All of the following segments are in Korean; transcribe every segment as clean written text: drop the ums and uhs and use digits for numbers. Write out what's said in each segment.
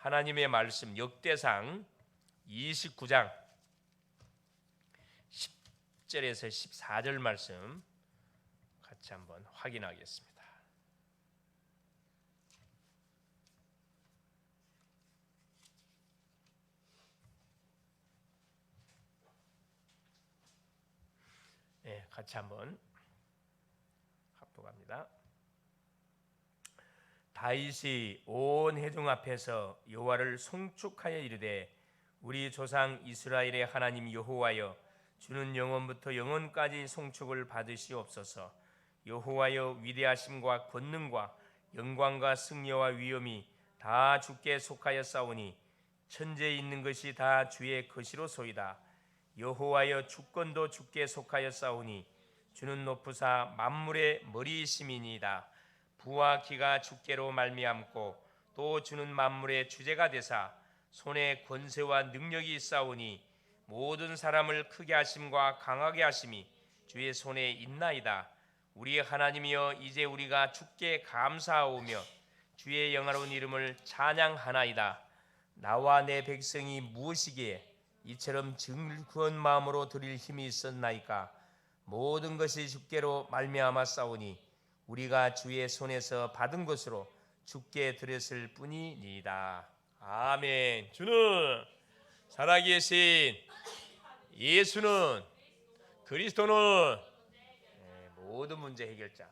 하나님의 말씀 역대상 29장 10절에서 14절 말씀 같이 한번 확인하겠습니다. 네, 같이 한번 합독합니다. 다윗이 온 회중 앞에서 여호와를 송축하여 이르되 우리 조상 이스라엘의 하나님 여호와여 주는 영원부터 영원까지 송축을 받으시옵소서. 여호와여 위대하심과 권능과 영광과 승리와 위엄이 다 주께 속하였사오니 천지에 있는 것이 다 주의 것이로소이다. 여호와여 주권도 주께 속하였사오니 주는 높으사 만물의 머리이심이니이다. 부와 기가 주께로 말미암고 또 주는 만물의 주제가 되사 손에 권세와 능력이 있사오니 모든 사람을 크게 하심과 강하게 하심이 주의 손에 있나이다. 우리의 하나님이여 이제 우리가 주께 감사하오며 주의 영화로운 이름을 찬양하나이다. 나와 내 백성이 무엇이기에 이처럼 즐거운 마음으로 드릴 힘이 있었나이까. 모든 것이 주께로 말미암았사오니 우리가 주의 손에서 받은 것으로 주께 드렸을 뿐이니이다. 아멘. 주는 살아계신 예수는 그리스도는 모든 문제 해결자.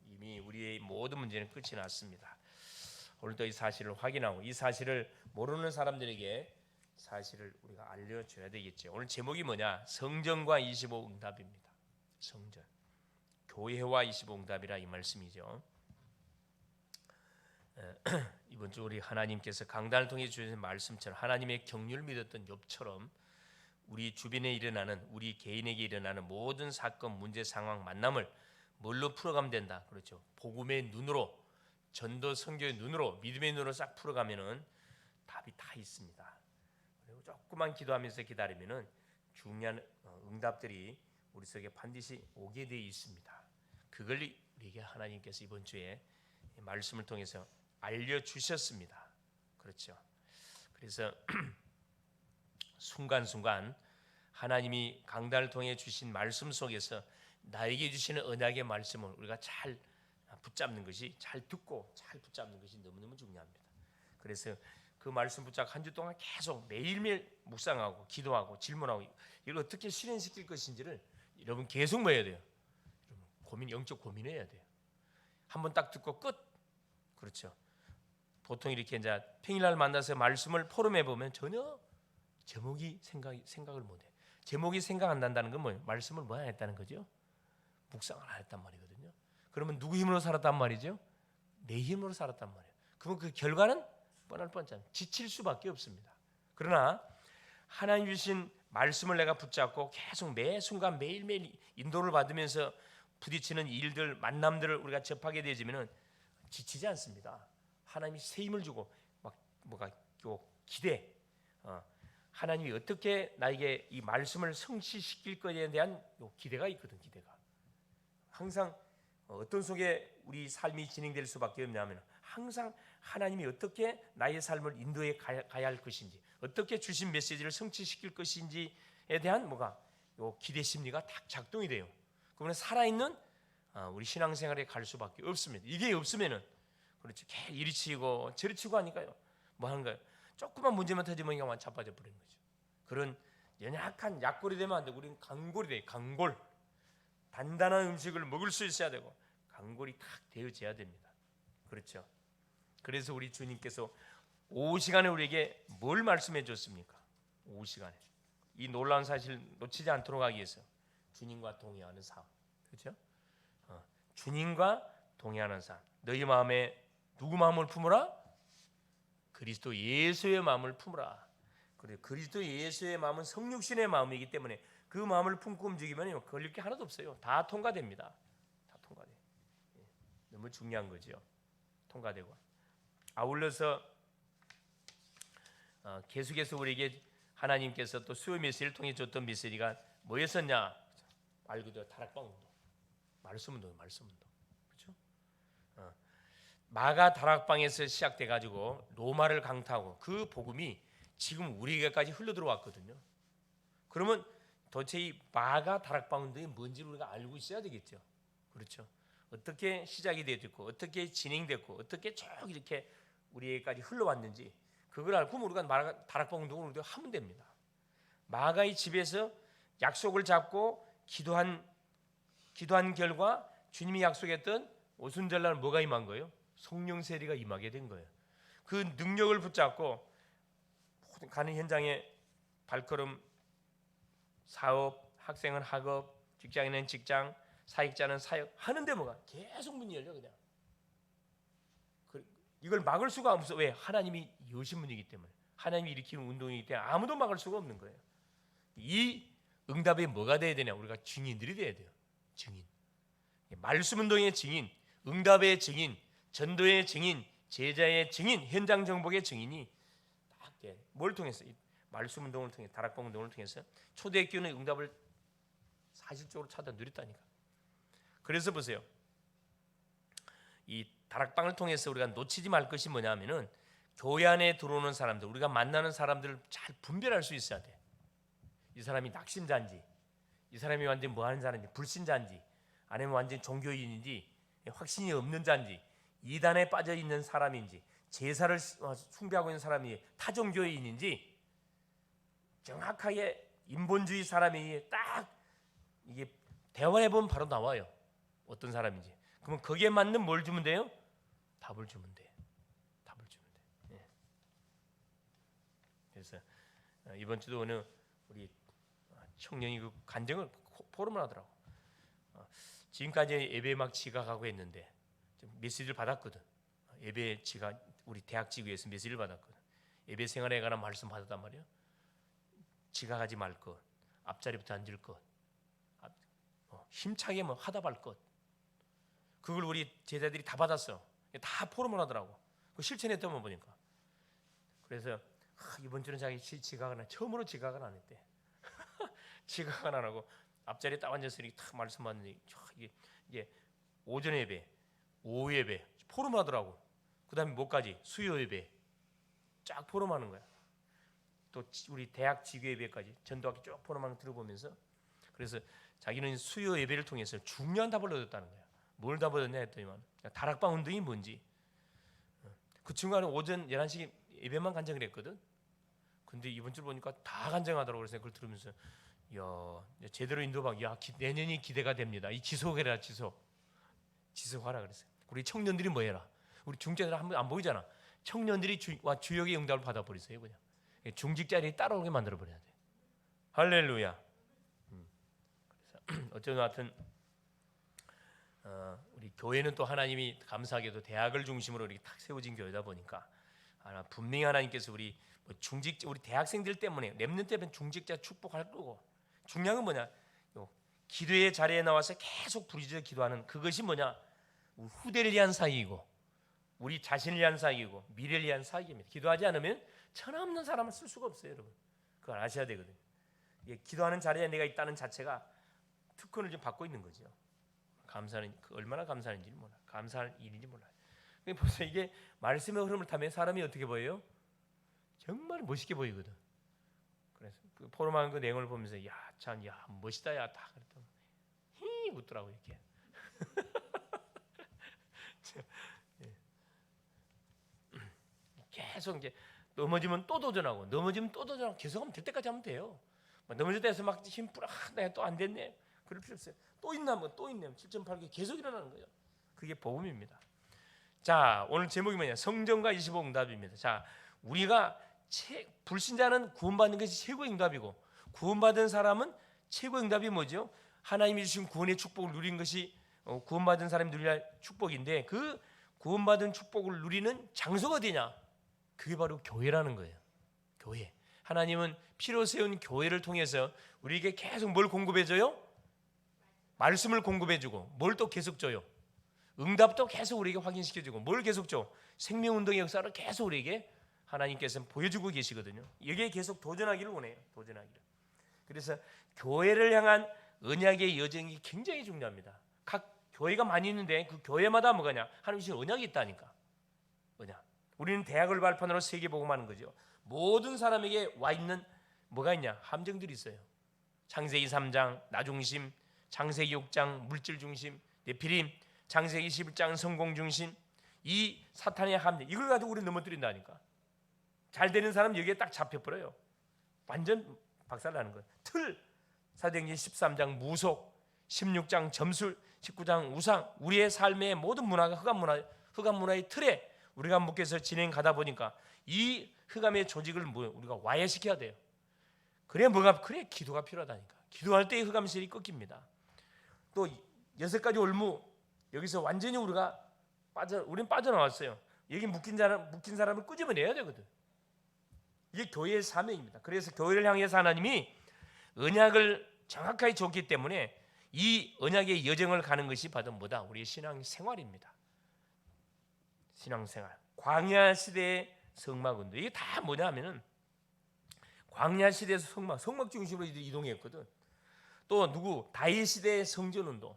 이미 우리의 모든 문제는 끝이 났습니다. 오늘도 이 사실을 확인하고 이 사실을 모르는 사람들에게 사실을 우리가 알려줘야 되겠죠. 오늘 제목이 뭐냐? 성전과 25 응답입니다. 성전, 교회와 25 응답이라 이 말씀이죠. 이번 주 우리 하나님께서 강단을 통해 주신 말씀처럼 하나님의 경륜을 믿었던 욥처럼 우리 주변에 일어나는 우리 개인에게 일어나는 모든 사건, 문제, 상황, 만남을 뭘로 풀어가면 된다. 그렇죠. 복음의 눈으로, 전도 선교의 눈으로, 믿음의 눈으로 싹 풀어가면은 답이 다 있습니다. 그리고 조금만 기도하면서 기다리면은 중요한 응답들이 우리 속에 반드시 오게 되어 있습니다. 그걸 우리에게 하나님께서 이번 주에 말씀을 통해서 알려주셨습니다. 그렇죠. 그래서 순간순간 하나님이 강단을 통해 주신 말씀 속에서 나에게 주시는 언약의 말씀을 우리가 잘 붙잡는 것이, 잘 듣고 잘 붙잡는 것이 너무너무 중요합니다. 그래서 그 말씀 붙잡고 한 주 동안 계속 매일매일 묵상하고 기도하고 질문하고 이걸 어떻게 실현시킬 것인지를 여러분 계속 뭐 해야 돼요? 여러분 영적 고민해야 돼요. 한번 딱 듣고 끝. 그렇죠. 보통 이렇게 이제 평일날 만나서 말씀을 포럼해 보면 전혀 제목이 생각을 못해. 제목이 생각 안 난다는 건 뭐예요? 말씀을 뭐 안 했다는 거죠? 묵상을 안 했단 말이거든요. 그러면 누구 힘으로 살았단 말이죠? 내 힘으로 살았단 말이에요. 그럼 그 결과는 뻔할 뻔찮아요. 지칠 수밖에 없습니다. 그러나 하나님 주신 말씀을 내가 붙잡고 계속 매 순간 매일매일 인도를 받으면서 부딪히는 일들, 만남들을 우리가 접하게 되지면은 지치지 않습니다. 하나님이 새 힘을 주고 막 뭐가 기대, 하나님이 어떻게 나에게 이 말씀을 성취시킬 것에 대한 기대가 있거든. 기대가 항상 어떤 속에 우리 삶이 진행될 수밖에 없냐면 항상 하나님이 어떻게 나의 삶을 인도해 가야 할 것인지, 어떻게 주신 메시지를 성취시킬 것인지에 대한 뭐가 요 기대 심리가 딱 작동이 돼요. 그러면 살아있는 우리 신앙생활에 갈 수밖에 없습니다. 이게 없으면은 그렇죠. 이리 치고 저리 치고 하니까요. 뭐 하는 거예요? 조그만 문제만 터지면 그냥 자빠져 버리는 거죠. 그런 연약한 약골이 되면 안 되고 우리는 강골이 돼요. 강골. 단단한 음식을 먹을 수 있어야 되고 강골이 탁 되어져야 됩니다. 그렇죠. 그래서 우리 주님께서 오후 시간에 우리에게 뭘 말씀해 줬습니까? 오후 시간에 이 놀라운 사실 놓치지 않도록 하기 위해서 주님과 동행하는 삶. 그렇죠? 주님과 동행하는 삶. 너희 마음에 누구 마음을 품으라? 그리스도 예수의 마음을 품으라. 그래, 그리스도 예수의 마음은 성육신의 마음이기 때문에 그 마음을 품고 움직이면 걸릴 게 하나도 없어요. 다 통과됩니다. 다 통과돼. 너무 중요한 거죠. 통과되고 아울러서 계속해서 우리에게 하나님께서 또 수요 메시지를 통해 줬던 메시지가 뭐였었냐? 말 그대로 다락방 운동, 말씀 운동, 말씀 운동. 그렇죠? 마가 다락방에서 시작돼 가지고 로마를 강타하고 그 복음이 지금 우리에게까지 흘러 들어왔거든요. 그러면 도대체 이 마가 다락방 운동이 뭔지를 우리가 알고 있어야 되겠죠. 그렇죠. 어떻게 시작이 됐고 어떻게 진행됐고 어떻게 쭉 이렇게 우리에게까지 흘러왔는지 그걸 알고 우리가 마가 다락방 운동을 우리가 하면 됩니다. 마가의 집에서 약속을 잡고 기도한 결과 주님이 약속했던 오순절날 뭐가 임한 거예요? 성령 세례가 임하게 된 거예요. 그 능력을 붙잡고 가는 현장에 발걸음, 사업, 학생은 학업, 직장인은 직장, 사역자는 사역 하는데 뭐가 계속 문이 열려 그냥. 이걸 막을 수가 없어. 왜? 하나님이 여신 분이기 때문에. 하나님이 일으키는 운동이기 때문에 아무도 막을 수가 없는 거예요. 이 응답이 뭐가 돼야 되냐? 우리가 증인들이 돼야 돼요. 증인. 말씀 운동의 증인, 응답의 증인, 전도의 증인, 제자의 증인, 현장 정복의 증인이 딱 돼. 뭘 통해서? 말씀 운동을 통해, 다락방 운동을 통해서 초대교회는 응답을 사실적으로 찾아 누렸다니까. 그래서 보세요. 이 다락방을 통해서 우리가 놓치지 말 것이 뭐냐면은 교회 안에 들어오는 사람들, 우리가 만나는 사람들을 잘 분별할 수 있어야 돼. 이 사람이 낙심자인지, 이 사람이 완전 뭐 하는 자인지, 불신자인지, 아니면 완전 종교인인지, 확신이 없는 자인지, 이단에 빠져 있는 사람인지, 제사를 숭배하고 있는 사람이 타종교인인지 정확하게 인본주의 사람이 딱 이게 대화해 보면 바로 나와요. 어떤 사람인지. 그러면 거기에 맞는 뭘 주면 돼요? 답을 주면 돼. 답을 주면 돼. 예. 그래서 이번 주도 어느 우리 청년이 그 간증을 포럼을 하더라고. 지금까지 예배 막 지각하고 했는데 메시지를 받았거든. 예배 지각 우리 대학 지구에서 메시지를 받았거든. 예배 생활에 관한 말씀 받았단 말이야. 지각하지 말 것, 앞자리부터 앉을 것, 힘차게 뭐 하다발 것. 그걸 우리 제자들이 다 받았어. 다 포럼을 하더라고. 그 실천했던 거 보니까. 그래서 이번 주는 자기 지각을 처음으로 지각을 안 했대. 지각을 안 하고 앞자리에 딱 앉아서 이렇게 딱 말씀하는데 이게 오전 예배, 오후 예배 포럼을 하더라고. 그다음에 뭐까지 수요 예배 쫙 포럼하는 거야. 또 우리 대학 지교 예배까지 전도학교 쭉 포럼하는 거 들어보면서 그래서 자기는 수요 예배를 통해서 중요한 답을 얻었다는 거야. 뭘 답을 얻었냐 했더니만 다락방 운동이 뭔지. 그 친구는 오전 11시 예배만 간증을 했거든. 근데 이번 주 보니까 다 간증하더라고. 그래서 그걸 들으면서 야 제대로 인도박 내년이 기대가 됩니다. 이 지속해라 지속하라 그랬어요. 우리 청년들이 뭐 해라. 우리 중직자들 한번 안 보이잖아. 청년들이 주역의 응답을 받아버리세요. 그냥 중직자들이 따라오게 만들어버려야 돼. 할렐루야. 그래서 어쨌든 하여튼 우리 교회는 또 하나님이 감사하게도 대학을 중심으로 이렇게 탁 세워진 교회다 보니까 분명히 하나님께서 우리 우리 대학생들 때문에 렘넌트 때문에 중직자 축복할 거고 중요한 건 뭐냐? 기도의 자리에 나와서 계속 부르짖어 기도하는 그것이 뭐냐? 후대를 위한 사역이고 우리 자신을 위한 사역이고 미래를 위한 사역입니다. 기도하지 않으면 천하 없는 사람을 쓸 수가 없어요, 여러분. 그걸 아셔야 되거든요. 기도하는 자리에 내가 있다는 자체가 특권을 좀 받고 있는 거죠. 감사는 얼마나 감사한지 몰라. 감사할 일인지 몰라. 벌써 이게 말씀의 흐름을 타면 사람이 어떻게 보여요? 정말 멋있게 보이거든. 그래서 그 포럼하는 그 내용을 보면서 참 멋있다 다 그랬더니 히 웃더라고 이렇게. 계속 이제 넘어지면 또 도전하고 넘어지면 또 도전하고 계속하면 될 때까지 하면 돼요. 넘어질 때에서 막 힘 뿌라 내가 또 안 됐네. 그럴 필요 없어요. 또 있나 또 있네. 7.8개 계속 일어나는 거예요. 그게 복음입니다. 자, 오늘 제목이 뭐냐? 성전과 25 응답입니다. 자, 우리가 불신자는 구원받는 것이 최고의 응답이고 구원받은 사람은 최고의 응답이 뭐죠? 하나님이 주신 구원의 축복을 누린 것이 구원받은 사람이 누릴 축복인데 그 구원받은 축복을 누리는 장소가 어디냐? 그게 바로 교회라는 거예요. 교회. 하나님은 피로 세운 교회를 통해서 우리에게 계속 뭘 공급해줘요? 말씀을 공급해주고 뭘 또 계속 줘요? 응답도 계속 우리에게 확인시켜주고 뭘 계속 줘? 생명운동의 역사를 계속 우리에게 하나님께서 보여주고 계시거든요. 여기에 계속 도전하기를 원해요. 도전하기를. 그래서 교회를 향한 언약의 여정이 굉장히 중요합니다. 각 교회가 많이 있는데 그 교회마다 뭐가냐? 하나님 주신 언약이 있다니까. 우리는 대학을 발판으로 세계 복음하는 거죠. 모든 사람에게 와 있는 뭐가 있냐? 함정들이 있어요. 창세기 3장 나중심, 창세기 6장 물질 중심, 네피림, 창세기 11장 성공 중심, 이 사탄의 함정, 이걸 가지고 우리는 넘어뜨린다니까. 잘 되는 사람 여기에 딱 잡혀버려요. 완전 박살나는 거예요. 틀, 사도행전 13장 무속, 16장 점술, 19장 우상, 우리의 삶의 모든 문화가 흑암 문화의 틀에 우리가 묶여서 진행가다 보니까 이 흑암의 조직을 우리가 와해시켜야 돼요. 그래 기도가 필요하다니까. 기도할 때 흑암실이 꺾입니다. 또 6가지 올무, 여기서 완전히 우리는 빠져나왔어요. 여기 묶인 사람을 끄집어내야 되거든. 이게 교회의 사명입니다. 그래서 교회를 향해서 하나님이 언약을 정확하게 줬기 때문에 이 언약의 여정을 가는 것이 바로 뭐다? 우리의 신앙생활입니다. 신앙생활. 광야 시대의 성막운동. 이게 다 뭐냐면은 광야 시대에서 성막 중심으로 이동했거든. 또 다윗 시대의 성전운동.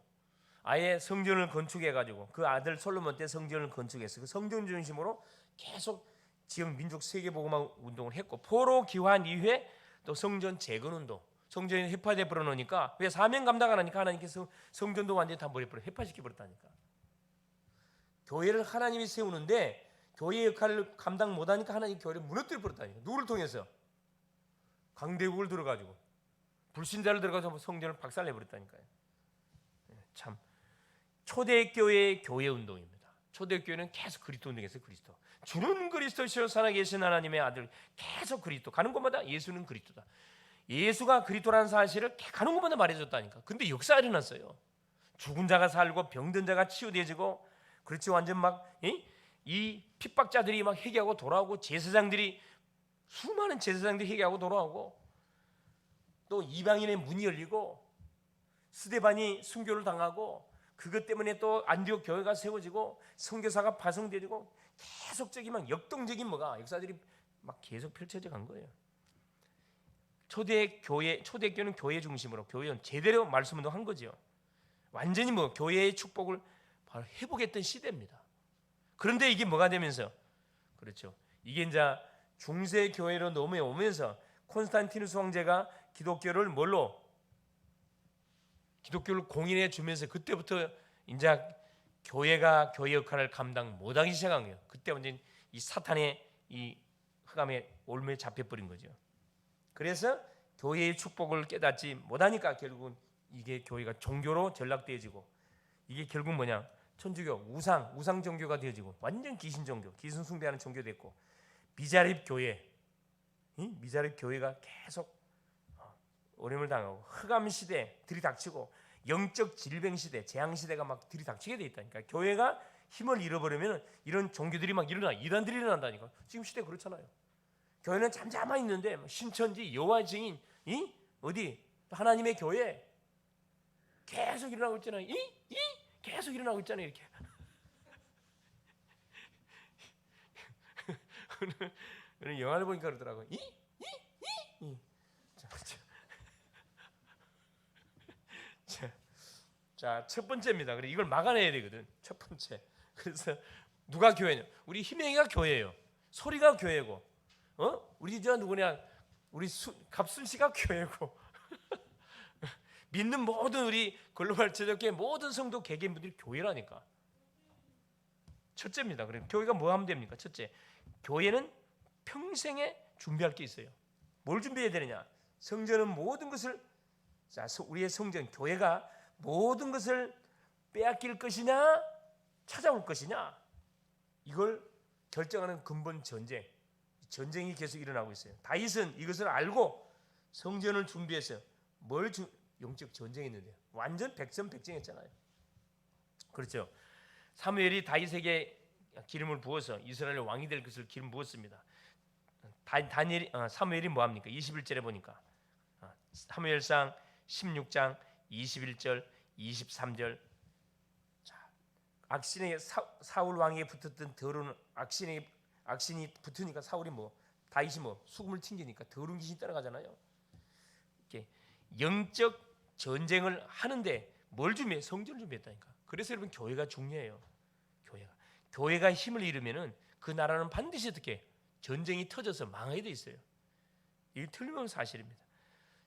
아예 성전을 건축해가지고 그 아들 솔로몬 때 성전을 건축했어. 그 성전 중심으로 계속 지역 민족 세계복음화 운동을 했고, 포로 기환 이후에 또 성전 재건운동. 성전이 해파돼 버려 놓으니까, 왜 사명 감당 안 하니까 하나님께서 성전도 완전히 다 버려버려 해파시켜 버렸다니까. 교회를 하나님이 세우는데 교회의 역할을 감당 못하니까 하나님 교회를 무너뜨려 버렸다니까. 누구를 통해서? 강대국을 들어가지고 불신자를 들어가서 성전을 박살내 버렸다니까요. 참 초대교회의 교회 운동입니다. 초대교회는 계속 그리스도 운동에서 그리스도, 주는 그리스도시요 살아계신 하나님의 아들, 계속 그리스도, 가는 곳마다 예수는 그리스도다. 예수가 그리스도라는 사실을 가는 곳마다 말해줬다니까. 근데 역사가 일어났어요. 죽은 자가 살고 병든 자가 치유되지고, 그렇지, 완전 이 핍박자들이 막 회개하고 돌아오고, 제사장들이 수많은 제사장들이 회개하고 돌아오고, 또 이방인의 문이 열리고, 스데반이 순교를 당하고, 그것 때문에 또 안디옥 교회가 세워지고 선교사가 파송되고, 계속적인 막 역동적인 역사들이 막 계속 펼쳐져 간 거예요. 초대교회는 교회 중심으로 교회는 제대로 말씀 운동한 거죠. 완전히 교회의 축복을 바로 회복했던 시대입니다. 그런데 이게 뭐가 되면서, 그렇죠, 이게 이제 중세 교회로 넘어오면서 콘스탄티누스 황제가 기독교를 기독교를 공인해 주면서, 그때부터 이제 교회가 교회 역할을 감당 못하기 시작한 거예요. 그때 완전 이 사탄의 이 흑암의 올무에 잡혀버린 거죠. 그래서 교회의 축복을 깨닫지 못하니까 결국은 이게 교회가 종교로 전락되어지고, 이게 결국 천주교, 우상 종교가 되어지고, 완전 귀신 종교, 귀신 숭배하는 종교 됐고, 미자립 교회가 계속 어려움을 당하고, 흑암 시대 들이닥치고, 영적 질병 시대, 재앙 시대가 막 들이닥치게 돼 있다니까. 교회가 힘을 잃어버리면 이런 종교들이 막 이단들이 일어난다니까. 지금 시대 그렇잖아요. 교회는 잠잠만 있는데 신천지, 여호와의 증인, 어디 하나님의 교회 계속 일어나고 있잖아요. 계속 일어나고 있잖아요. 이렇게. 오늘 영화를 보니까 그러더라고요. 자, 첫 번째입니다. 그래, 이걸 막아내야 되거든. 첫 번째. 그래서 누가 교회냐? 우리 희명이가 교회예요. 소리가 교회고, 우리 우리 갑순 씨가 교회고, 믿는 모든 우리 글로벌 제독교회 모든 성도 개개인분들이 교회라니까. 첫째입니다. 그럼 교회가 뭐 하면 됩니까? 첫째, 교회는 평생에 준비할 게 있어요. 뭘 준비해야 되느냐? 성전은 모든 것을, 우리의 성전, 교회가 모든 것을 빼앗길 것이냐 찾아올 것이냐, 이걸 결정하는 근본 전쟁이 계속 일어나고 있어요. 다윗은 이것을 알고 성전을 준비해서 영적 전쟁했는데요. 완전 백전백쟁했잖아요. 그렇죠. 사무엘이 다윗에게 기름을 부어서 이스라엘 왕이 될 것을 기름 부었습니다. 사무엘이 뭐 합니까? 21절에 보니까 사무엘상 16장 21절 23절, 악신의 사울 왕에게 붙었던 더러운 악신이 붙으니까 사울이 다윗이 수금을 튕기니까 더러운 귀신이 따라가잖아요. 이렇게 영적 전쟁을 하는데 뭘 성전을 준비했다니까. 그래서 여러분 교회가 중요해요. 교회가 힘을 잃으면은 그 나라는 반드시 어떻게 전쟁이 터져서 망하게 돼 있어요. 이게 틀림없는 사실입니다.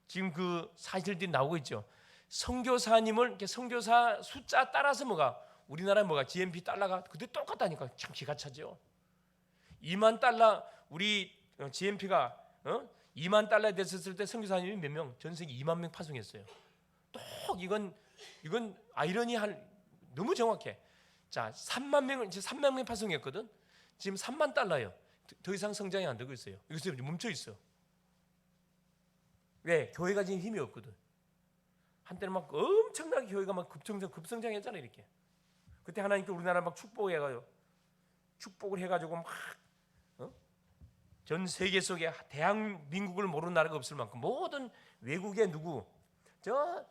지금 그 사실들이 나오고 있죠. 선교사님을 이렇게 선교사 숫자 따라서 뭐가 우리나라 뭐가 GNP 달러가 그때 똑같다니까. 참 기가 차죠. 2만 달러 우리 GNP가 2만 달러에 됐었을 때 선교사님이 몇 명? 전 세계 2만 명 파송했어요. 또 이건 아이러니한 너무 정확해. 자, 3만 명을 이제 3만 명 파송했거든. 지금 3만 달러예요. 더 이상 성장이 안 되고 있어요. 이것이 멈춰 있어. 왜? 교회가 지금 힘이 없거든. 한때는 막 엄청나게 교회가 막 급성장했잖아 이렇게. 그때 하나님께 우리나라 막 축복을 해가지고 막 전 세계 속에 대한민국을 모르는 나라가 없을 만큼 모든 외국의 저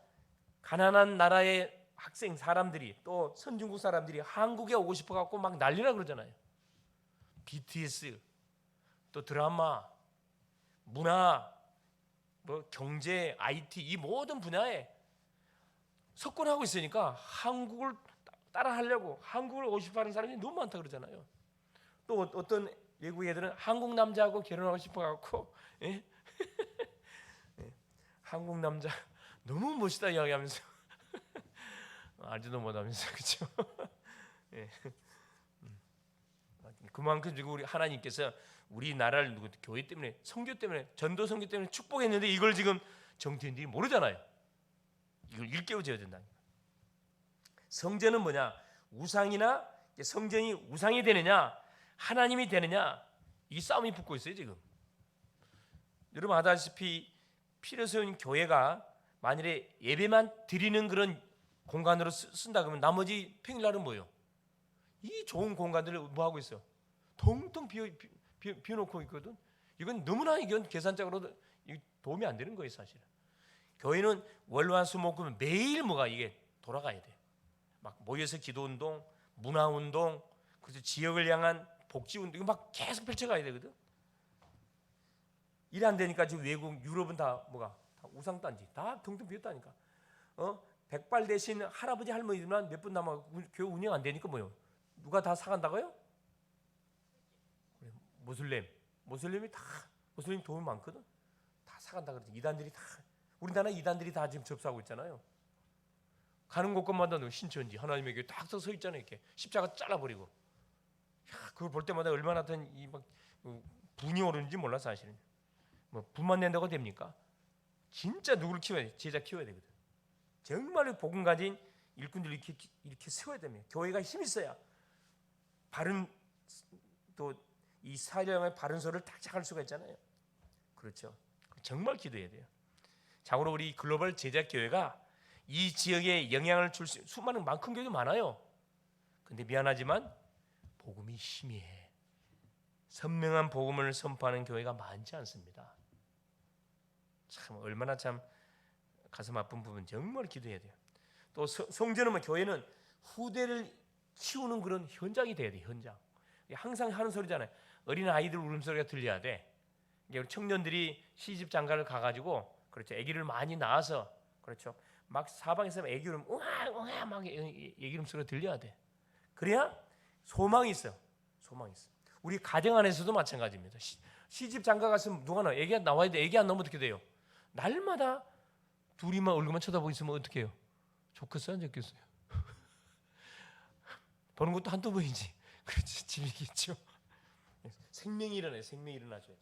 가난한 나라의 학생 사람들이 또 선진국 사람들이 한국에 오고 싶어 갖고 막 난리라 그러잖아요. BTS 또 드라마, 문화, 뭐 경제, IT 이 모든 분야에 석권하고 있으니까 한국을 따라하려고 한국을 오고 싶어하는 사람이 너무 많다 그러잖아요. 또 어떤 외국 애들은 한국 남자하고 결혼하고 싶어갖고 예? 예. 한국 남자 너무 멋있다 이야기하면서 알지도 못하면서 그렇죠. 예. 그만큼 지금 우리 하나님께서 우리나라를 교회 때문에 선교 때문에 전도 선교 때문에 축복했는데 이걸 지금 정치인들이 모르잖아요. 이걸 일깨워줘야 된다니까. 성전은 뭐냐? 우상이나 성전이 우상이 되느냐 하나님이 되느냐 이 싸움이 붙고 있어요 지금. 여러분 아다시피 피로 세운 교회가 만일에 예배만 드리는 그런 공간으로 쓴다 그러면 나머지 평일날은 뭐예요? 이 좋은 공간들을 뭐 하고 있어요? 텅텅 비워놓고 있거든. 이건 너무나 이건 계산적으로 도움이 안 되는 거예요 사실은. 교회는 월화수목금 매일 뭐가 이게 돌아가야 돼. 막 모여서 기도운동, 문화운동, 그래서 지역을 향한 복지운동 이거 막 계속 펼쳐가야 되거든. 일 안 되니까 지금 외국 유럽은 다 뭐가 다 우상단지 다 텅텅 비었다니까. 백발 대신 할아버지 할머니들만 몇 분 남아 교회 운영 안 되니까 뭐요? 누가 다 사간다고요? 모슬렘이 다 모슬렘 돈이 많거든. 다 사간다 그러지. 이단들이 다 우리나라 이단들이 다 지금 접수하고 있잖아요. 가는 곳곳마다 신천지 하나님에게 딱 서 있잖아요. 이렇게 십자가 잘라버리고. 그걸 볼 때마다 얼마나 막 분이 오르는지 몰라 사실은. 뭐 분만 낸다고 됩니까? 진짜 누구를 키워야 돼? 제자 키워야 되거든. 정말로 복음 가진 일꾼들 이렇게 세워야 됩니다. 교회가 힘이 있어야 바른 또 이 사령의 바른 소를 딱 착할 수가 있잖아요. 그렇죠. 정말 기도해야 돼요. 자고로 우리 글로벌 제자 교회가 이 지역에 영향을 줄 수 수많은 큰 교회도 많아요. 근데 미안하지만 복음이 희미해. 선명한 복음을 선포하는 교회가 많지 않습니다. 참 얼마나 참 가슴 아픈 부분 정말 기도해야 돼요. 또 성전은 뭐 교회는 후대를 키우는 그런 현장이 돼야 돼. 현장. 항상 하는 소리잖아요. 어린 아이들 울음소리가 들려야 돼. 우리 청년들이 시집 장가를 가가지고 그렇죠. 아기를 많이 낳아서 그렇죠. 막 사방에서 아기 울음 우와 막 아기 울음소리가 들려야 돼. 그래야 소망이 있어. 소망이 있어. 우리 가정 안에서도 마찬가지입니다. 시집 장가 갔으면 누가 나와? 아기가 나와야 돼. 아기 안 나오면 어떻게 돼요? 날마다 둘이만 얼굴만 쳐다보고 있으면 어떻게 해요? 좋겠어요? 안 좋겠어요? 보는 것도 한두 번이지. 그렇지. 집이겠죠. 생명이 일어나요. 생명이 일어나줘야 돼.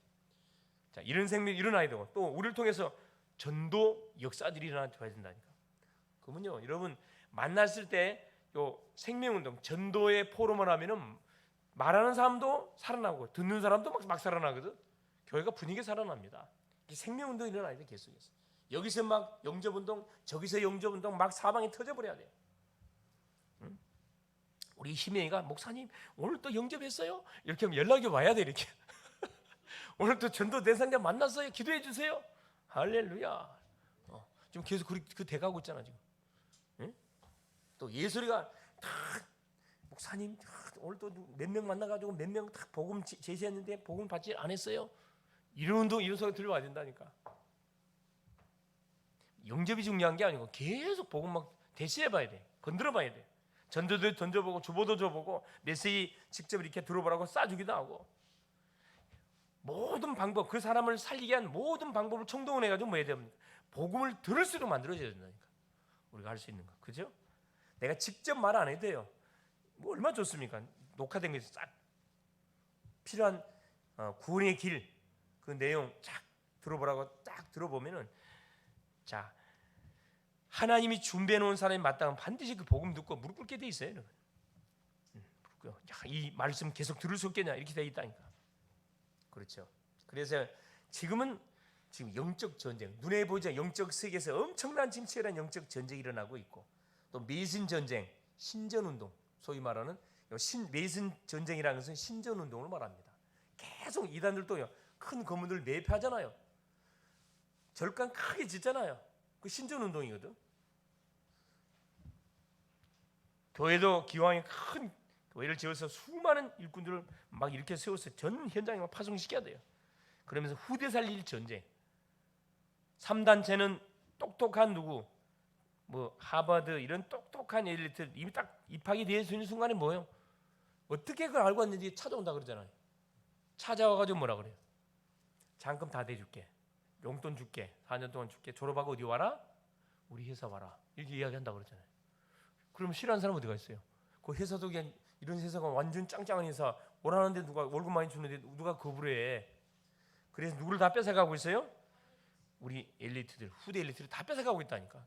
자, 이런 생명이 일어나야 되고 또 우리를 통해서 전도 역사들이 일어나줘야 된다니까. 그러면요. 여러분 만났을 때 요 생명운동 전도의 포럼을 하면은 말하는 사람도 살아나고 듣는 사람도 막 살아나거든. 교회가 분위기 살아납니다. 생명운동이 일어나야 돼. 계속해서. 여기서 막 영접운동 저기서 영접운동 막 사방에 터져버려야 돼. 응? 우리 희명이가 목사님 오늘 또 영접했어요? 이렇게 하면 연락이 와야 돼. 이렇게 오늘 또 전도 대상자 만났어요. 기도해 주세요. 할렐루야. 지금 계속 그 돼가고 있잖아 지금. 응? 또 예술이가 다 목사님 오늘 또 몇 명 만나가지고 몇 명 다 복음 제시했는데 복음 받지 안 했어요. 이런 운동 이런 소리 들려와야 된다니까. 영접이 중요한 게 아니고 계속 복음 막 대시해봐야 돼. 건드려봐야 돼. 전도도 던져보고 주보도 줘보고 메시지 직접 이렇게 들어보라고 쏴주기도 하고 모든 방법, 그 사람을 살리게 한 모든 방법을 총동원해가지고 뭐 해야 됩니까? 복음을 들을수록 만들어져야 된다니까. 우리가 할 수 있는 거, 그죠? 내가 직접 말 안 해도 돼요. 뭐 얼마나 좋습니까? 녹화된 게 싹 필요한 구원의 길, 그 내용 쫙 들어보라고 딱 들어보면은, 자, 하나님이 준비해 놓은 사람이 맞다면 반드시 그 복음 듣고 무릎 꿇게 돼 있어요, 여러분. 이 말씀 계속 들을 수 없겠냐 이렇게 돼 있다니까. 그렇죠. 그래서 지금 영적 전쟁, 눈에 보이지 영적 세계에서 엄청난 지금 치열한 영적 전쟁이 일어나고 있고, 또 메신 전쟁, 신전 운동, 소위 말하는 메신 전쟁이라는 것은 신전 운동을 말합니다. 계속 이단들도요 큰 건물들 매표하잖아요. 절간 크게 짓잖아요. 그 신전 운동이거든. 교회도 기왕에 큰 교회를 지어서 수많은 일꾼들을 막 이렇게 세워서 전 현장에 막 파송시켜야 돼요. 그러면서 후대 살릴 전쟁. 3단체는 똑똑한 누구, 뭐 하버드 이런 똑똑한 엘리트 이미 딱 입학이 되어 있는 순간에 뭐예요? 어떻게 그걸 알고 왔는지 찾아온다 그러잖아요. 찾아와가지고 뭐라 그래요? 장금 다 대줄게, 용돈 줄게, 4년 동안 줄게, 졸업하고 어디 와라? 우리 회사 와라, 이렇게 이야기한다 그러잖아요. 그럼 싫어하는 사람 어디가 있어요? 그 회사도 그냥 이런 회사가 완전 짱짱한 회사, 오라는데 누가 월급 많이 주는데 누가 거부를 해? 그래서 누구를 다 뺏어가고 있어요? 우리 엘리트들, 후대 엘리트들 다 뺏어가고 있다니까.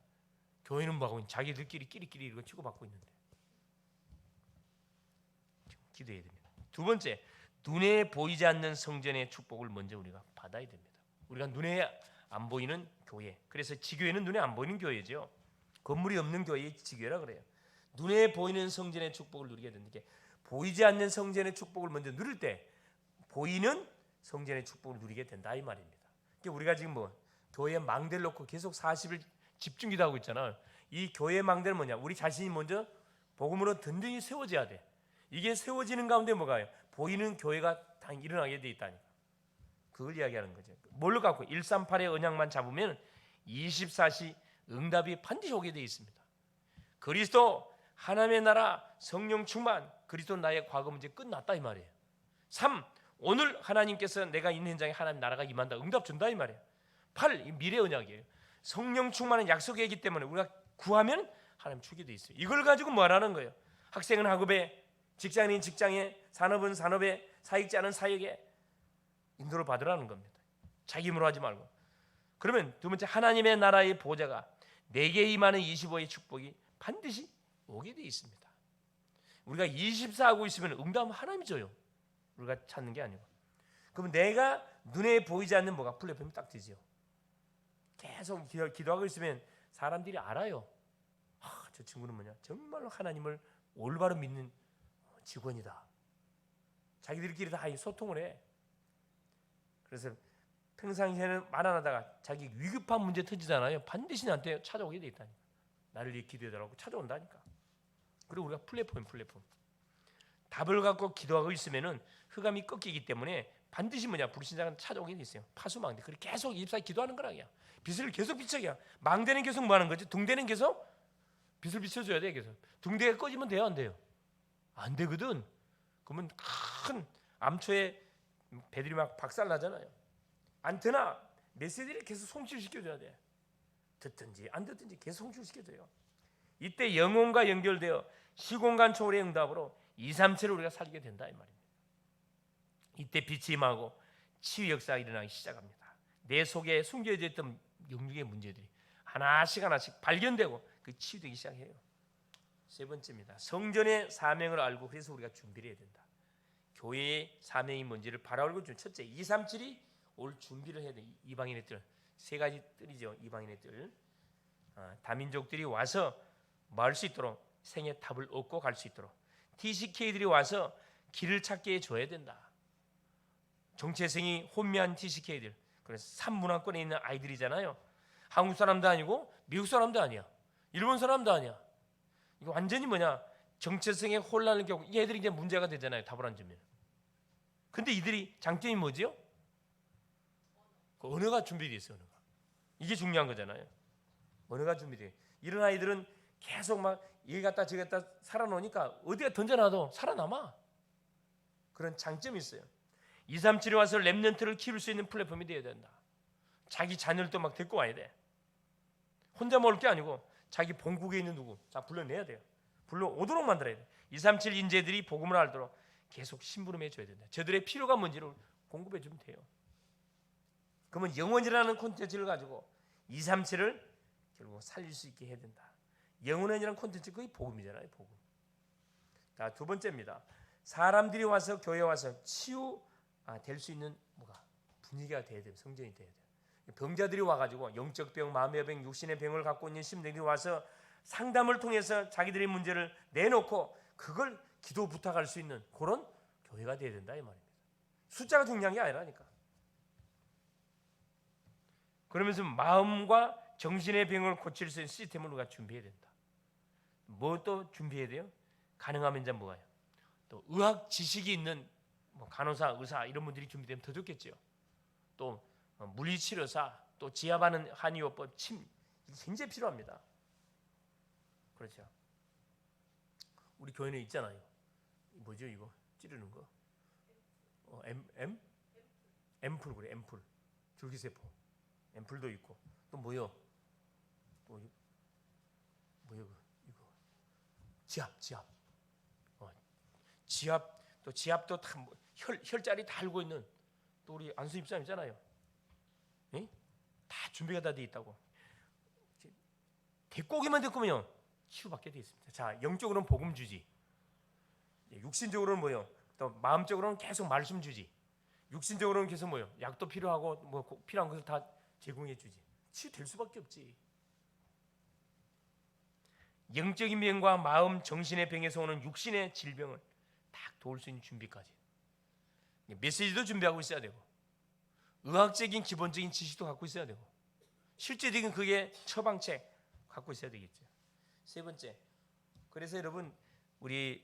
교회는 뭐하고 자기들끼리 끼리끼리 이거 치고받고 있는데. 기도해야 됩니다. 두 번째, 눈에 보이지 않는 성전의 축복을 먼저 우리가 받아야 됩니다. 우리가 눈에 안 보이는 교회, 그래서 지교회는 눈에 안 보이는 교회죠. 건물이 없는 교회의 지교회라 그래요. 눈에 보이는 성전의 축복을 누리게 되는 게, 보이지 않는 성전의 축복을 먼저 누릴 때 보이는 성전의 축복을 누리게 된다 이 말입니다. 그러니까 우리가 지금 뭐 교회에 망대를 놓고 계속 40일 집중기도 하고 있잖아요. 이 교회의 망대는 뭐냐? 우리 자신이 먼저 복음으로 든든히 세워져야 돼. 이게 세워지는 가운데 뭐가요? 보이는 교회가 다 일어나게 돼 있다니까. 그걸 이야기하는 거죠. 뭘로 갖고 138의 언약만 잡으면 24시 응답이 반드시 오게 돼 있습니다. 그리스도, 하나님의 나라, 성령 충만, 그리스도 나의 과거 문제 끝났다 이 말이에요. 3. 오늘 하나님께서 내가 있는 현장에 하나님 나라가 임한다, 응답 준다 이 말이에요. 8. 이 미래 언약이에요. 성령 충만은 약속이기 때문에 우리가 구하면 하나님 주게 돼 있어요. 이걸 가지고 뭐 하라는 거예요? 학생은 학업에, 직장인은 직장에, 산업은 산업에, 사역자는 사역에 인도를 받으라는 겁니다. 자기 힘으로 하지 말고. 그러면 두 번째, 하나님의 나라의 보좌가 내게 임하는 25의 축복이 반드시 오게 돼 있습니다. 우리가 24 하고 있으면 응답 하나님이 줘요. 우리가 찾는 게 아니고. 그럼 내가 눈에 보이지 않는 뭐가 플랫폼이 딱 되죠. 계속 기도하고 있으면 사람들이 알아요. 저 친구는 뭐냐? 정말로 하나님을 올바로 믿는 직원이다. 자기들끼리 다 소통을 해. 그래서 평상시에는 말 안 하다가 자기 위급한 문제 터지잖아요. 반드시 나한테 찾아오게 돼 있다니까. 나를 위해 기도해달라고 찾아온다니까. 그리고 우리가 플랫폼 답을 갖고 기도하고 있으면은 흑암이 꺾이기 때문에 반드시 뭐냐? 불신자가 찾아오게 돼 있어요. 파수망대. 그렇게 계속 입사에 기도하는 거라야. 빛을 계속 비춰야. 망대는 계속 뭐 하는 거지? 등대는 계속 빛을 비춰줘야 돼. 계속. 등대가 꺼지면 돼요, 안 돼요? 안 되거든. 그러면 큰 암초에 배들이 막 박살나잖아요. 안테나 메시지를 계속 송출시켜줘야 돼. 듣든지 안 듣든지 계속 송출시켜줘요. 이때 영혼과 연결되어 시공간 초월의 응답으로 2, 3체를 우리가 살게 된다 이 말입니다. 이때 빛이 임하고 치유 역사가 일어나기 시작합니다. 내 속에 숨겨져 있던 영육의 문제들이 하나씩 발견되고 그 치유되기 시작해요. 세 번째입니다. 성전의 사명을 알고, 그래서 우리가 준비를 해야 된다. 교회의 사명이 뭔지를 바라알고 준 첫째, 2, 3, 7이 올 준비를 해야 돼. 이방인의 뜰, 세 가지 뜰이죠. 이방인의 뜰. 다민족들이 와서 마을 수 있도록, 생의 탑을 얻고 갈 수 있도록 TCK들이 와서 길을 찾게 해줘야 된다. 정체성이 혼미한 TCK들, 그래서 3문화권에 있는 아이들이잖아요. 한국 사람도 아니고 미국 사람도 아니야, 일본 사람도 아니야. 이거 완전히 뭐냐? 정체성의 혼란을 겪고 얘들이 이제 문제가 되잖아요. 답을 안 주면. 근데 이들이 장점이 뭐지요? 그 언어가 준비되어 있어요. 언어가. 이게 중요한 거잖아요. 언어가 준비돼요. 이런 아이들은 계속 막 여기 갔다 저기 갔다 살아놓으니까 어디가 던져놔도 살아남아. 그런 장점이 있어요. 237에 와서 렘넌트를 키울 수 있는 플랫폼이 되어야 된다. 자기 자녀를 또 막 데리고 와야 돼. 혼자 먹을 게 아니고 자기 본국에 있는 누구 자 불러내야 돼요. 불러오도록 만들어야 돼. 237 인재들이 복음을 알도록 계속 심부름해 줘야 된다. 저들의 필요가 뭔지를 공급해 주면 돼요. 그러면 영원이라는 콘텐츠를 가지고 237을 결국 살릴 수 있게 해야 된다. 영원이라는 콘텐츠 거의 복음이잖아요. 복음. 자, 두 번째입니다. 사람들이 와서 교회에 와서 치유될 수 있는 분위기가 돼야 돼요. 성전이 돼야 돼요. 병자들이 와가지고 영적 병, 마음의 병, 육신의 병을 갖고 있는 심령들이 와서 상담을 통해서 자기들의 문제를 내놓고 그걸 기도 부탁할 수 있는 그런 교회가 돼야 된다 이 말입니다. 숫자가 중요한 게 아니라니까. 그러면서 마음과 정신의 병을 고칠 수 있는 시스템을 우리가 준비해야 된다. 뭐 또 준비해야 돼요? 가능하면 이제 뭐가요? 또 의학 지식이 있는 간호사, 의사 이런 분들이 준비되면 더 좋겠죠. 또 물리치료사, 또 지압하는 한의요법, 침 굉장히 필요합니다. 그렇죠. 우리 교회는 있잖아요. 뭐죠 이거 찌르는 거? 앰플 그래 앰플 줄기세포 앰플도 있고 또 뭐요? 또 뭐요 이거 지압 또 지압도 다 혈자리 달고 있는 또 우리 안수 입사님 있잖아요. 에? 다 준비가 다 돼 있다고. 대꼬기만 됐으면요 치유받게 돼 있습니다. 자, 영적으로는 복음 주지. 육신적으로는 뭐요? 또 마음적으로는 계속 말씀 주지. 육신적으로는 계속 뭐요? 약도 필요하고 뭐 필요한 것을 다 제공해 주지. 치유될 수밖에 없지. 영적인 병과 마음, 정신의 병에서 오는 육신의 질병을 딱 도울 수 있는 준비까지. 메시지도 준비하고 있어야 되고, 의학적인 기본적인 지식도 갖고 있어야 되고, 실제적인 그게 처방책 갖고 있어야 되겠죠. 세 번째, 그래서 여러분 우리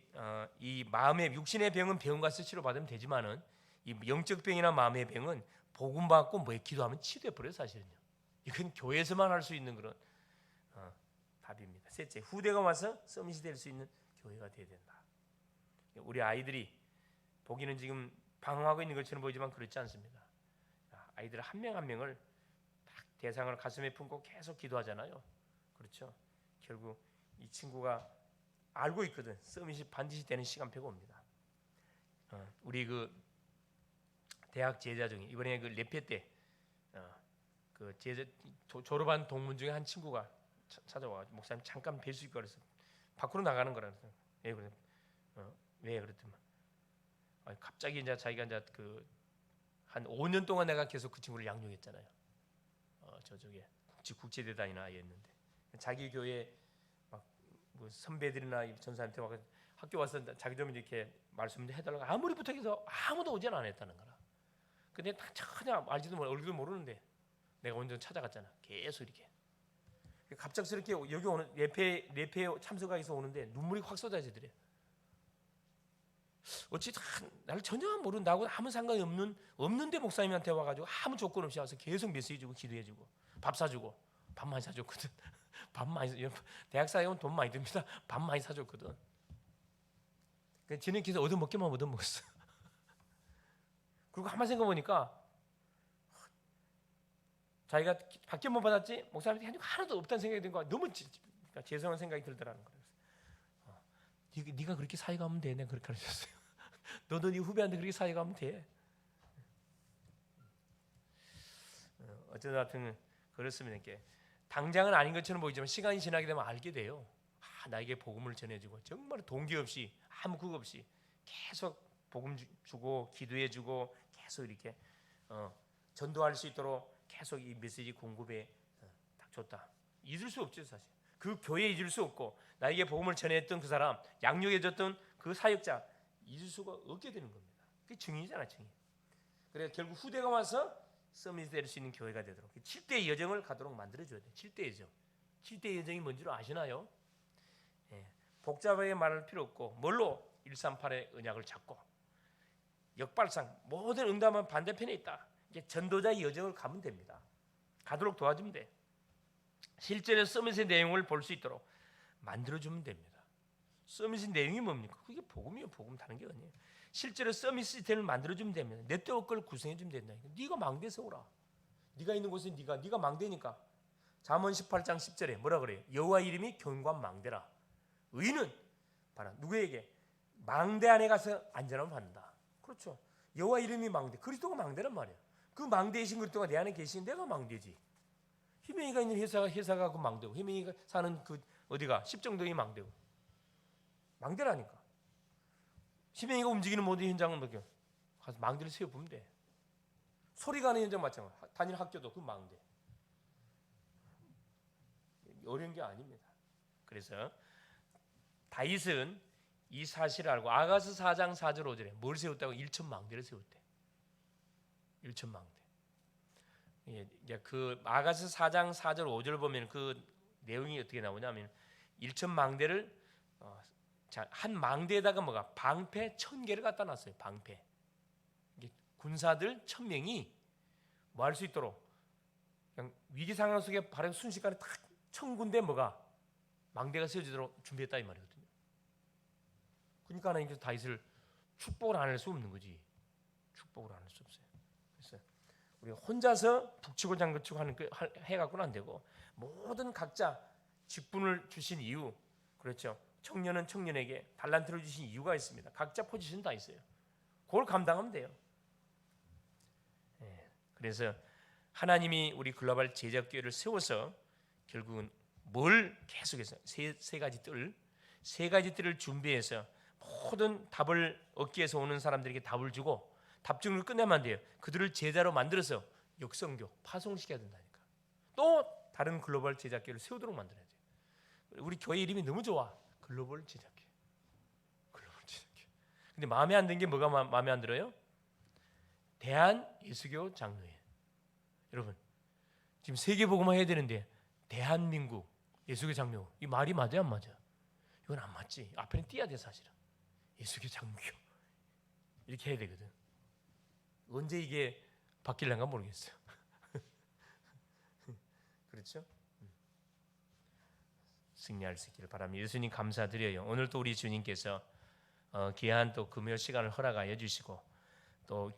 이 마음의 육신의 병은 병원 가서 치료받으면 되지만은 이 영적 병이나 마음의 병은 복음 받고 뭐에 기도하면 치유돼 버려요 사실은요. 이건 교회에서만 할 수 있는 그런 답입니다. 셋째, 후대가 와서 서밋이 될 수 있는 교회가 되어야 된다. 우리 아이들이 보기는 지금 방황하고 있는 것처럼 보이지만 그렇지 않습니다. 아이들 한 명 한 명을 딱 대상을 가슴에 품고 계속 기도하잖아요. 그렇죠? 결국 이 친구가 알고 있거든. 서밋이 반드시 되는 시간표가 옵니다. 우리 그 대학 제자 중에 이번에 그 레페 때 그 제자 졸업한 동문 중에 한 친구가 찾아와 목사님 잠깐 뵐 수 있고 그래서 밖으로 나가는 거라 그래서 예 그래 왜 그랬더만 갑자기 이제 자기가 이제 그 한 5년 동안 내가 계속 그 친구를 양육했잖아요. 저쪽에 국제대단이나 아이였는데 자기 교회 막 뭐 선배들이나 전사한테 막 학교 와서 자기 좀 이렇게 말씀 해달라고 아무리 부탁해서 아무도 오진 않았다는 거라. 근데 전혀 알지도 모르고 얼굴도 모르는데 내가 완전 찾아갔잖아. 계속 이렇게 갑작스럽게 여기 오는 예배 참석하기서 오는데 눈물이 확 쏟아지더래. 어찌 나를 전혀 모르는 나하고 아무 상관이 없는데 목사님한테 와가지고 아무 조건 없이 와서 계속 메시지 주고 기도해주고 밥 사주고 밥 많이 사줬거든. 밥 많이 대학사에 오면 돈 많이 듭니다. 밥 많이 사줬거든. 지는 계속 얻어먹기만 얻어먹었어. 그리고 한번 생각해보니까 자기가 밖에 못 받았지 목사님한테 한 적 하나도 없다는 생각이 든 거야. 너무 죄송한 생각이 들더라는 거예요. 네가 그렇게 사이가 하면 돼. 내가 그렇게 가르쳤어요. 너도 네 후배한테 그렇게 사이가 하면 돼. 어쨌든 그렇습니다. 이렇게 당장은 아닌 것처럼 보이지만 시간이 지나게 되면 알게 돼요. 나에게 복음을 전해주고 정말 동기 없이 아무 그거 없이 계속 복음 주고 기도해주고 계속 이렇게 전도할 수 있도록 계속 이 메시지 공급에 딱 줬다. 잊을 수 없죠 사실. 그 교회에 잊을 수 없고 나에게 복음을 전했던 그 사람, 양육해줬던 그 사역자 잊을 수가 없게 되는 겁니다. 그게 증인이잖아, 증인. 그래서 결국 후대가 와서 서밋이 될 수 있는 교회가 되도록 7대의 여정을 가도록 만들어줘야 돼요. 7대 여정. 7대 여정이 뭔지를 아시나요? 예, 복잡하게 말할 필요 없고 뭘로 138의 언약을 잡고 역발상 모든 응답은 반대편에 있다. 이제 전도자의 여정을 가면 됩니다. 가도록 도와주면 돼. 실제로 서밋의 내용을 볼 수 있도록 만들어주면 됩니다. 서밋의 내용이 뭡니까? 그게 복음이에요. 복음 다른 게 아니에요. 실제로 서밋 시스템을 만들어주면 됩니다. 네트워크를 구성해주면 된다니까. 네가 망대 세우라. 네가 있는 곳에 네가 망대니까. 잠언 18장 10절에 뭐라 그래요? 여호와 이름이 견고한 망대라. 의인은 봐라 누구에게? 망대 안에 가서 안전함을 받는다. 그렇죠. 여호와 이름이 망대. 그리스도가 망대란 말이에요. 그 망대이신 그리스도가 내 안에 계시는 내가 망대지. 희명이가 있는 회사가 그 망대고, 희명이가 사는 그 어디가 십정동이 망대고, 망대라니까. 희명이가 움직이는 모든 현장을 먹여 가서 망대를 세워 보면 돼. 소리가 나는 현장 마찬가지. 다니는 학교도 그 망대. 어려운 게 아닙니다. 그래서 다윗은 이 사실을 알고 아가서 4장 4절 5절에 뭘 세웠다고? 일천망대를 세웠대. 일천망대. 그 아가서 4장 4절 5절 보면 그 내용이 어떻게 나오냐면 일천망대를 한 망대에다가 뭐가 방패 1000개를 갖다 놨어요. 방패. 군사들 1000명이 뭐 할 수 있도록 그냥 위기 상황 속에 바로 순식간에 딱 1000군데 뭐가 망대가 세워지도록 준비했다 이 말이거든요. 그러니까 하나님께서 다윗을 축복을 안 할 수 없는 거지. 축복을 안 할 수 없어요. 그래서 우리 혼자서 북치고 장구치고 하는 해갖고는 안 되고 모든 각자 직분을 주신 이유, 그렇죠. 청년은 청년에게 달란트를 주신 이유가 있습니다. 각자 포지션 다 있어요. 그걸 감당하면 돼요. 그래서 하나님이 우리 글로벌 제작교회를 세워서 결국은 뭘 계속해서 세 가지 뜰을 준비해서 모든 답을 얻기 위해서 오는 사람들에게 답을 주고 답증을 끝내면 안 돼요. 그들을 제자로 만들어서 역성교, 파송시켜야 된다니까. 또 다른 글로벌 제작교회를 세우도록 만들어야 돼요. 우리 교회 이름이 너무 좋아. 글로벌 제작교회. 글로벌 제작교회. 근데 마음에 안 드는 게 뭐가 마음에 안 들어요? 대한 예수교 장로회. 여러분 지금 세계복음화 해야 되는데 대한민국 예수교 장로 이 말이 맞아요 안 맞아? 이건 안 맞지. 앞에는 띄어야 돼 사실은. 예수교 장로교 이렇게 해야 되거든. 언제 이게 바뀔란가 모르겠어요. 그렇죠? 승리할 수 있기를 바랍니다. 예수님 감사드려요. 오늘 또 우리 주님께서 귀한 또 금요 시간을 허락하여 주시고 또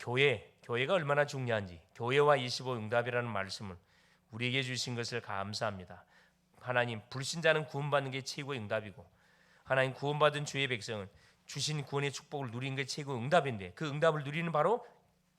교회가 얼마나 중요한지 교회와 25 응답이라는 말씀을 우리에게 주신 것을 감사합니다. 하나님 불신자는 구원받는 게 최고의 응답이고 하나님 구원받은 주의 백성은 주신 구원의 축복을 누리는 게 최고의 응답인데 그 응답을 누리는 바로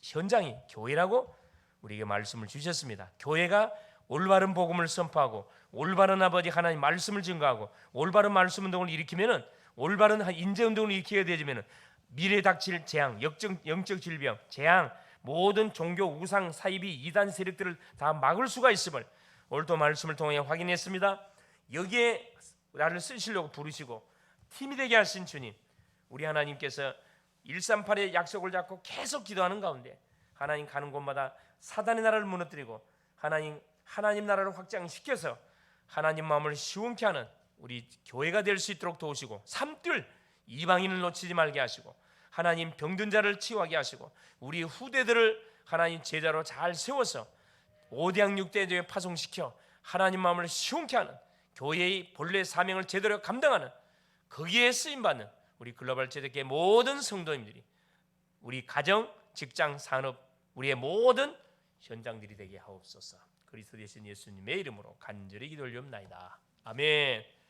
현장이 교회라고 우리에게 말씀을 주셨습니다. 교회가 올바른 복음을 선포하고 올바른 아버지 하나님 말씀을 증거하고 올바른 말씀 운동을 일으키면은 올바른 인재 운동을 일으키게 되지면은 미래에 닥칠 재앙, 영적 질병, 재앙, 모든 종교 우상 사이비 이단 세력들을 다 막을 수가 있음을 오늘도 말씀을 통해 확인했습니다. 여기에 나를 쓰시려고 부르시고 팀이 되게 하신 주님, 우리 하나님께서 138의 약속을 잡고 계속 기도하는 가운데 하나님 가는 곳마다 사단의 나라를 무너뜨리고 하나님 나라를 확장시켜서 하나님 마음을 시원케 하는 우리 교회가 될 수 있도록 도우시고 삼들 이방인을 놓치지 말게 하시고 하나님 병든 자를 치유하게 하시고 우리 후대들을 하나님 제자로 잘 세워서 5대양 6대교회 파송시켜 하나님 마음을 시원케 하는 교회의 본래 사명을 제대로 감당하는 거기에 쓰임받는 우리 글로벌 제작교회 모든 성도님들이 우리 가정, 직장, 산업 우리의 모든 현장들이 되게 하옵소서. 그리스도 되신 예수님의 이름으로 간절히 기도 올리옵나이다. 아멘.